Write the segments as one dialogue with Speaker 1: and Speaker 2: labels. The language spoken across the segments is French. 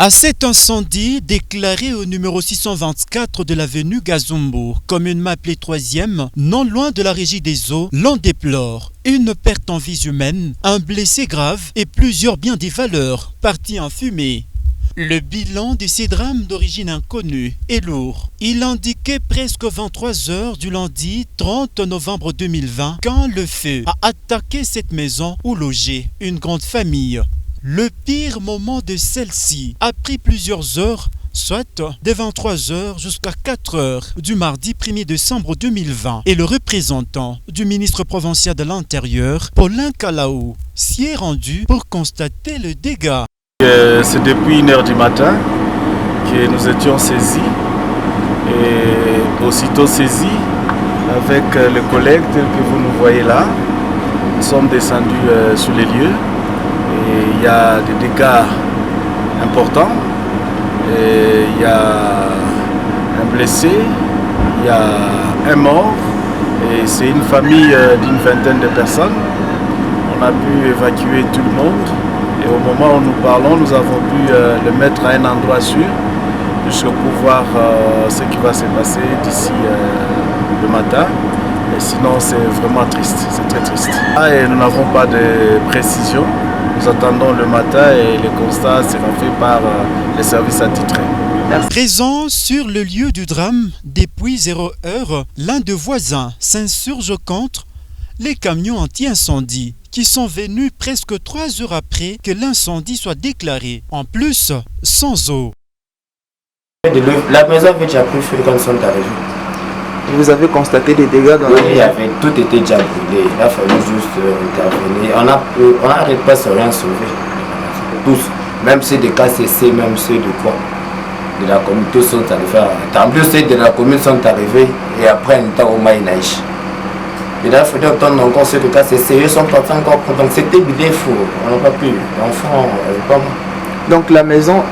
Speaker 1: À cet incendie déclaré au numéro 624 de l'avenue Gazumbo, communément appelé 3e, non loin de la régie des eaux, l'on déplore une perte en vies humaines, un blessé grave et plusieurs biens des valeurs partis en fumée. Le bilan de ces drames d'origine inconnue est lourd. Il indiquait presque 23 heures du lundi 30 novembre 2020 quand le feu a attaqué cette maison où logeait une grande famille. Le pire moment de celle-ci a pris plusieurs heures, soit de 23 heures jusqu'à 4 heures du mardi 1er décembre 2020. Et le représentant du ministre provincial de l'Intérieur, Paulin Calaou, s'y est rendu pour constater le dégât.
Speaker 2: C'est depuis 1h du matin que nous étions saisis et aussitôt saisis avec les collègues tels que vous nous voyez là, nous sommes descendus sur les lieux. Et il y a des dégâts importants, et il y a un blessé, il y a un mort, et c'est une famille d'une vingtaine de personnes. On a pu évacuer tout le monde, et au moment où nous parlons, nous avons pu le mettre à un endroit sûr, jusqu'à pouvoir ce qui va se passer d'ici le matin. Et sinon, c'est vraiment triste, c'est très triste. Et nous n'avons pas de précision. Nous attendons le matin et le constat sera fait par les services attitrés.
Speaker 1: Présent sur le lieu du drame, depuis 0 heure, l'un des voisins s'insurge contre les camions anti-incendie qui sont venus presque 3 heures après que l'incendie soit déclaré. En plus, sans eau.
Speaker 3: La maison avait déjà pris feu quand ils sont arrivés.
Speaker 4: Vous avez constaté des dégâts dans
Speaker 3: la maison? Oui, tout était déjà brûlé. Il a fallu juste intervenir. On a presque rien sauvé. Tous, même ceux de KCC, même ceux de quoi de la commune, tous sont allés faire. En plus, ceux de la commune sont arrivés et après, on était au Maïnaïch. Il a fallu attendre encore ceux de KCC. Ils sont partis encore. Donc c'était bidé fou. On n'a pas pu. L'enfant, pas moi.
Speaker 4: Donc la maison,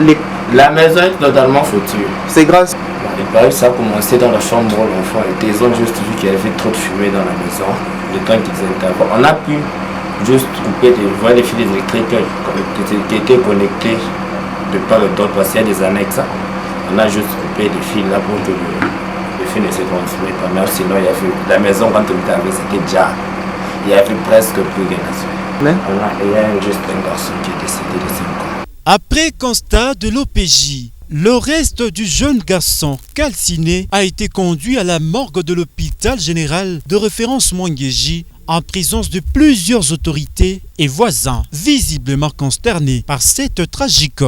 Speaker 3: la maison est totalement foutue.
Speaker 4: C'est grâce.
Speaker 3: Il paraît que ça a commencé dans la chambre où l'enfant était. Ils ont juste vu qu'il y avait trop de fumée dans la maison. Le temps qu'ils interviennent. On a pu juste couper les fils électriques qui étaient connectés de part et d'autre parce qu'il y a des annexes. On a juste coupé les fils là pour que le fil ne se transmette pas. Mais sinon, il y avait, la maison, quand on était arrivé, c'était déjà. Il y avait presque plus de nations. Il y a juste un garçon qui est décédé de 5 ans.
Speaker 1: Après constat de l'OPJ, le reste du jeune garçon calciné a été conduit à la morgue de l'hôpital général de référence Mwangeji en présence de plusieurs autorités et voisins visiblement consternés par cette tragique.